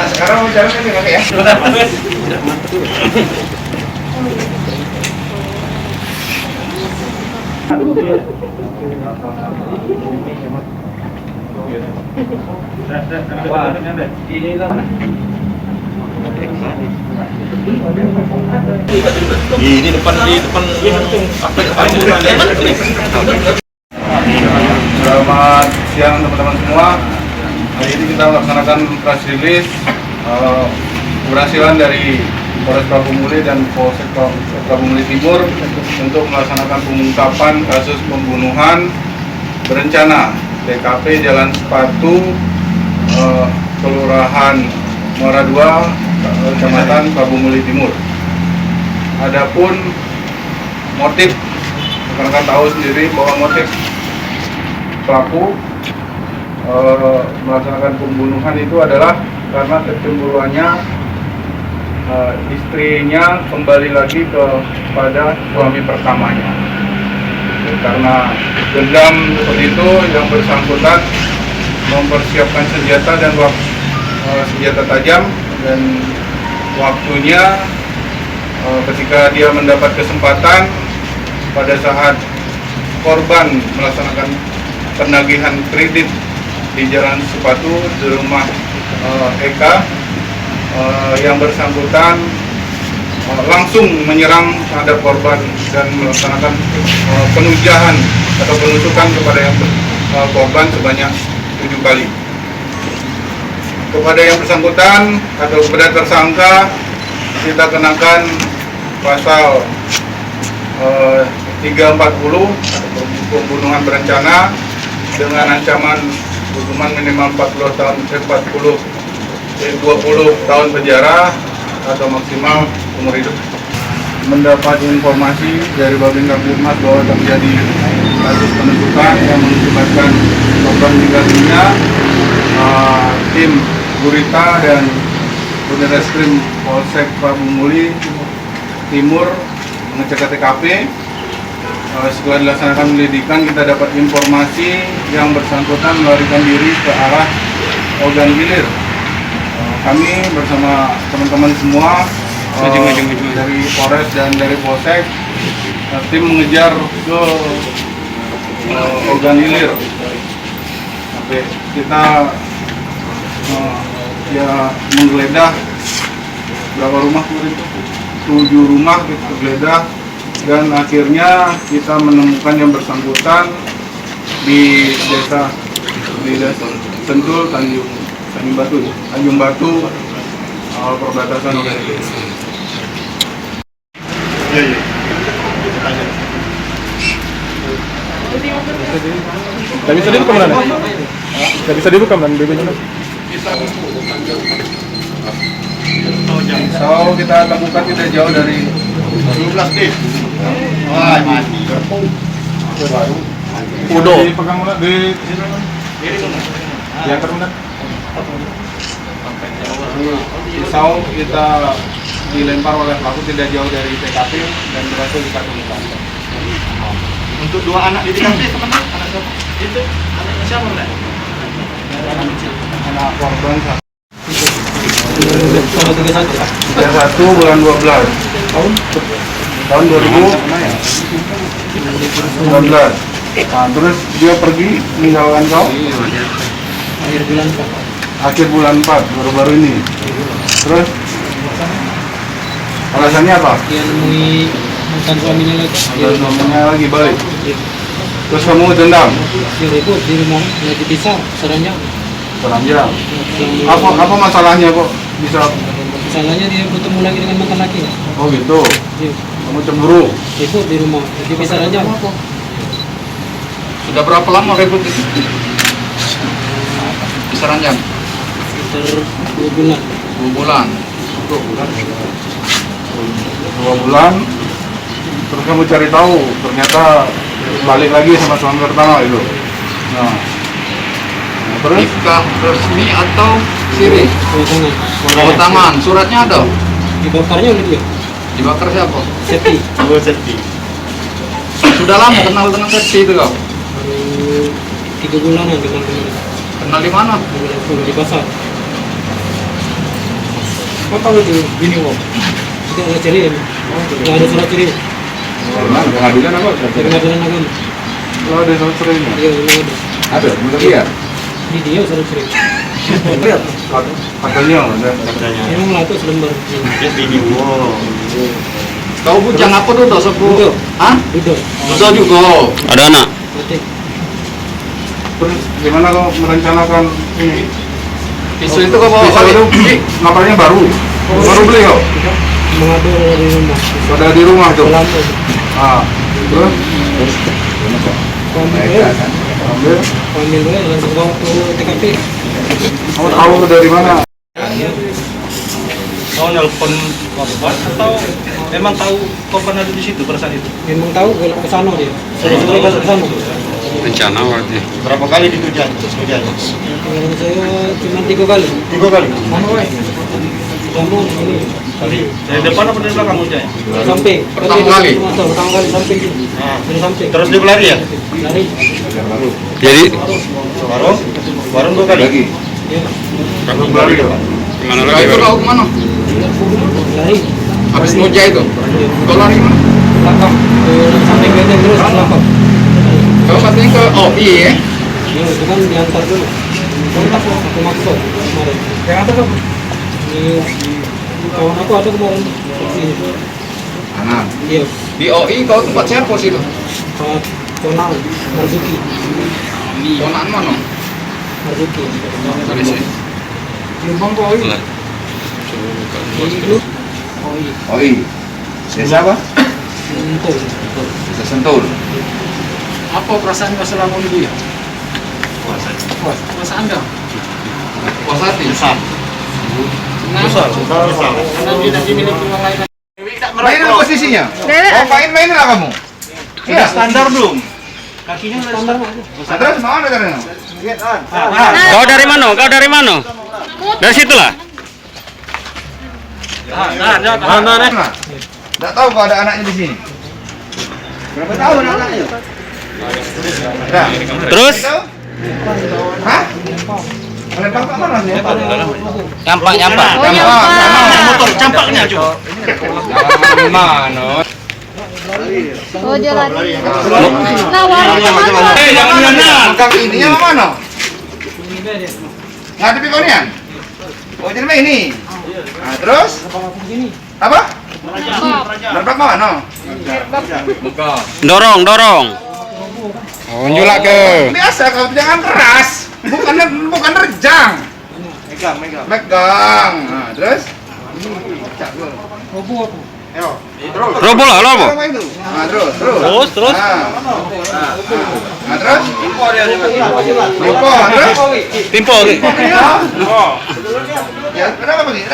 Nah, sekarang mau jalan kan ya? Ini depan Selamat siang teman-teman semua. Hari ini kita melaksanakan press release keberhasilan dari Polres Prabumuli dan Polsek Prabumuli Timur untuk melaksanakan pengungkapan kasus pembunuhan berencana TKP Jalan Sepatu, Kelurahan Muara II, Kecamatan Prabumuli Timur. Adapun motif, rekan-rekan tahu sendiri bahwa motif pelaku melaksanakan pembunuhan itu adalah karena kecemburuannya istrinya kembali lagi kepada suami pertamanya. Karena dendam seperti itu, yang bersangkutan mempersiapkan senjata dan senjata tajam, dan waktunya ketika dia mendapat kesempatan pada saat korban melaksanakan penagihan kredit di Jalan Sepatu di rumah Eka, yang bersangkutan langsung menyerang terhadap korban dan melaksanakan penujahan atau penusukan kepada yang korban sebanyak 7 kali. Kepada yang bersangkutan atau kepada tersangka kita kenakan pasal 340 atau pembunuhan berencana dengan ancaman hukuman minimal 20 tahun penjara atau maksimal umur hidup. Mendapat informasi dari Babin Kamtibmas bahwa terjadi kasus penusukan yang mengakibatkan korban meninggal dunia, tim Gurita dan Unit Reskrim Polsek Prabumuli Timur mengecek TKP. Setelah dilaksanakan penyelidikan, kita dapat informasi yang bersangkutan melarikan diri ke arah Ogan Ilir. Kami bersama teman-teman semua dari Polres dan dari Polsek, tim mengejar ke Ogan Ilir. Sampai kita menggeledah berapa rumah itu? 7 rumah kita geledah, dan akhirnya kita menemukan yang bersangkutan di desa Sentul Tanjung Batu, perbatasan Ogan Ilir. Iya. Tak bisa dibuka mana? Tak bisa dibuka mana BB-nya? So, kita temukan tidak jauh dari 12 tip. Wah, mati. Udo. Dipegang mula di sini. Diantar mula. Pisau kita dilempar oleh pelaku tidak jauh dari TKP dan berhasil kita temukan. Untuk 2 anak di TKP teman-teman, anak siapa? Itu anaknya siapa enggak? Anak korban 31 bulan 12 tahun 2019. Nah, terus dia pergi meninggalkan kau akhir bulan 4 baru-baru ini. Terus alasannya apa? Dia nemui mantan suaminya lagi. Suaminya lagi balik. Terus kamu dendam? Dia ribut di rumah, dia dipisah, seranjang. Seranjang. Apa masalahnya kok bisa? Masalahnya dia bertemu lagi dengan mantan laki. Oh gitu. Dia Kamu cemburu? ribut di rumah, dipisah ranjang. Sudah berapa lama ribut itu? Bisa ranjang? Sekitar 2 bulan. 2 bulan. 2 bulan. Terus kamu cari tahu, ternyata balik lagi sama suami pertama itu. Nah, terus Nikah resmi atau siri? Tangan. Tangan. Suratnya ada? Dibakarnya oleh dia. Dibakar siapa? Seti. Sudah lama kenal dengan Septi itu kau? Baru 3 bulanan kenal. Kenal di mana? Di pasar. Kau tahu itu bini wong? Itu ada ciri ya? Nggak ada surat ciri. Nah, pengadilan apa? Pengadilan agama. Kalau ada surat cerainya. Iya, belum ada. Ada, bener iya. Ini dia surat ciri. Katanya ada. Emang lah itu selembar. Ya bini wo. Kau bujang apa tuh dosa bu? Budo. Hah? Budo. Dosa juga. Ada anak. Mati. Terus gimana kau merencanakan ini? Pisau itu kau bawa Pisau kali. itu ngapainnya baru? Baru beli kau? Mengadu dari rumah. Ada di rumah tuh. Dalam tuh. Ah, terus? Ambil Ambil. langsung bawa ke TKP. Kamu tahu dari mana? Kau nelpon korban atau emang tahu korban ada di situ pada saat itu? Memang tahu kalau ke sana dia. Sore-sore ke sana. Rencana berarti. Berapa kali ditujan? Hujan. Kalau saya cuma 3 kali. 3 kali. Kamu ini Dari depan apa dari belakang hujannya? samping. Pertama kali? Pertama kali samping sini. Dari samping. Terus dia berlari ya? Lari. Jadi Warung 2 kali. Lagi. Ya. Lari ya, Pak? gimana Nah, lagi? itu kau kemana? Lari. Habis moja itu? Kau lari kemana? Belakang. Ke samping benteng terus ke belakang. Kau katanya ke OI ya? Ya, itu kan diantar dulu. Kontak aku maksud kemarin. Yang atas apa? Ini kawan aku ada kemarin di sini. Kanan. Iya. Di OI kau tempat siapa sih itu? Pak Tonal Marzuki. Konaan mana? Marzuki. Dari sini. Numpang ke OI. Itu. Oh iya. OI. Desa apa? Untuk. Desa Sentul. Apa perasaan kau selama ini ya? Puasa. Perasaan kau? Puasa hati? Besar. Besar. Karena dia tidak dimiliki orang lain. Main posisinya? Oh, main-main lah kamu? Iya. Standar belum? Kakinya standar. Terus mau ada kan? Kau dari mana? Kau dari mana? Dari situ lah. Mana? Tidak tahu kalau ada anaknya di sini. Berapa tahun anaknya? Nah, Terus hah? Lempang ke mana sih? nyampak. Motor campaknya juga. Mana? Oh jalan. Nah warung kemana? Jangan jangan. Kaki ini yang mana? Ngadepi kau nian? Oh jadi ini. Nah, terus? Apa? Lempang ke mana? Dorong. Oh, njulak ke. Biasa kau jangan keras. Bukan rejang. Megang. Nah, terus? Robo aku. Robo lah, robo. Nah, terus. Terus. Nah, terus? Lupa, terus? Timpo. Ya, kenapa begini?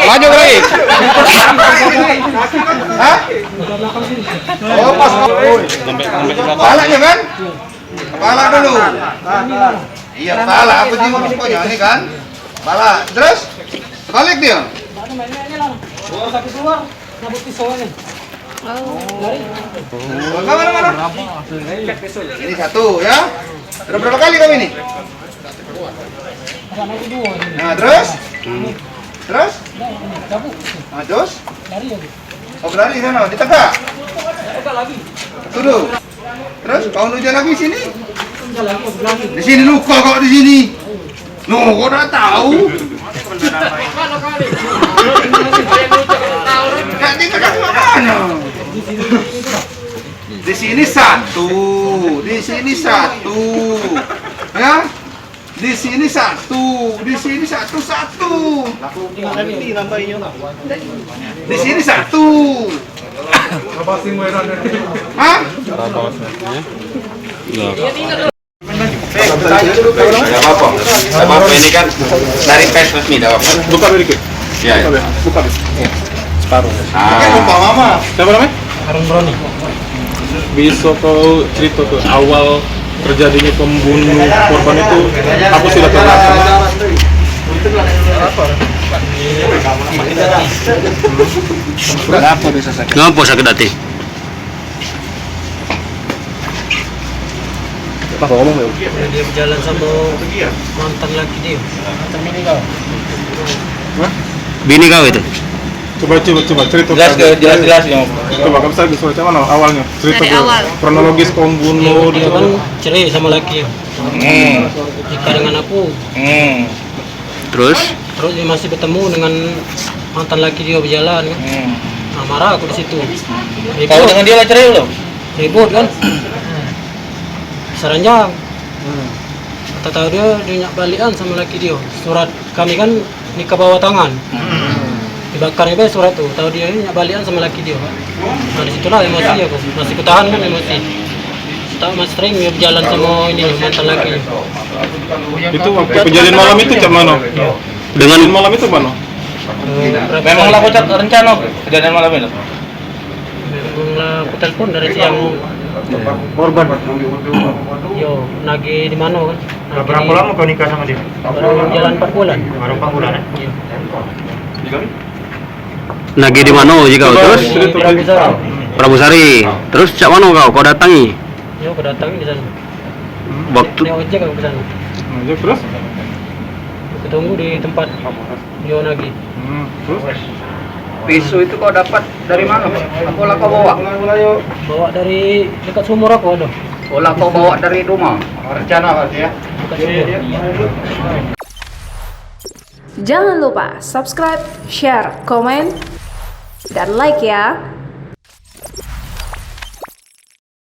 Maju lagi. Hah? Oh, pas. Kepalanya kan? Kepala dulu. Iya, kepala. Apa sih pokoknya ini kan? Kepala. Terus? Balik dia. Sampai keluar, nabut pisaunya. Mana? Ini satu ya. Sudah berapa kali kau ini? Sama aku 2 ini. Nah, terus? Terus? Cabut. Nah, terus? Lari lagi. Oh, berlari sana, di tegak. Enggak lagi. Tuduh. Terus kau nuju lagi sini? Enggak lagi, aku lagi. Di sini luka kau di sini. Nuh, kau udah tahu. Ganti ke mana? Di sini satu, ya. Di sini satu. Di sini satu. Hah? Tidak apa-apa. Ini kan dari pes resmi, tidak apa-apa. Buka sedikit. Ya. Buka. Separuh. Lupa mama. Siapa namanya? Harun Broni. Bisa kau cerita tuh awal terjadinya pembunuh korban itu apa sih latar belakangnya? Ngapa sakit hati? Apa ngomong ya? Dia berjalan sama mantan laki dia. Bini kau itu? Coba cerita. Jelas yang. Coba kamu bisa cerita mana awalnya? Cerita Dari dulu. awal. Kronologis kau bunuh Dia kan cerai sama laki dia. Nikah dengan aku. Terus? Terus dia masih bertemu dengan mantan laki dia berjalan kan. Nah, marah aku di situ. Kau dengan dia cerai belum? Ribut kan. Seranjang. Tak tahu dia nyak balikan sama laki dia. Surat kami kan nikah bawah tangan. Dibakarnya be surat tuh. Tahu dia nyak balikan sama laki dia. Nah disitulah emosi aku. Masih kutahan kan emosi. Tahu mas sering dia berjalan sama ini mantan laki. Itu waktu kejadian malam itu cak mana? Dengan Malam itu mana? memang lah kocak rencana kejadian malam itu. Memanglah aku telepon dari siang. Korban. Yo nagih di mana kan? Berapa lama kau nikah sama dia? Baru jalan 4 bulan. Baru 4 bulan ya? Iya. Nagi di mana jika terus? Di Pramuka. Pramusari. Terus cak mana kau datangi? Yo aku datang di sana. Waktu Naik ojek aku ke sana. Nah, ya, terus? Aku tunggu di tempat Yo nagih. Terus? Pisau itu kau dapat dari mana? Apa lah kau bawa? Bawa dari dekat sumur aku ada. Olah kau bawa dari rumah. Rencana berarti ya. Dekat sumur. Jangan lupa subscribe, share, komen, dan like ya.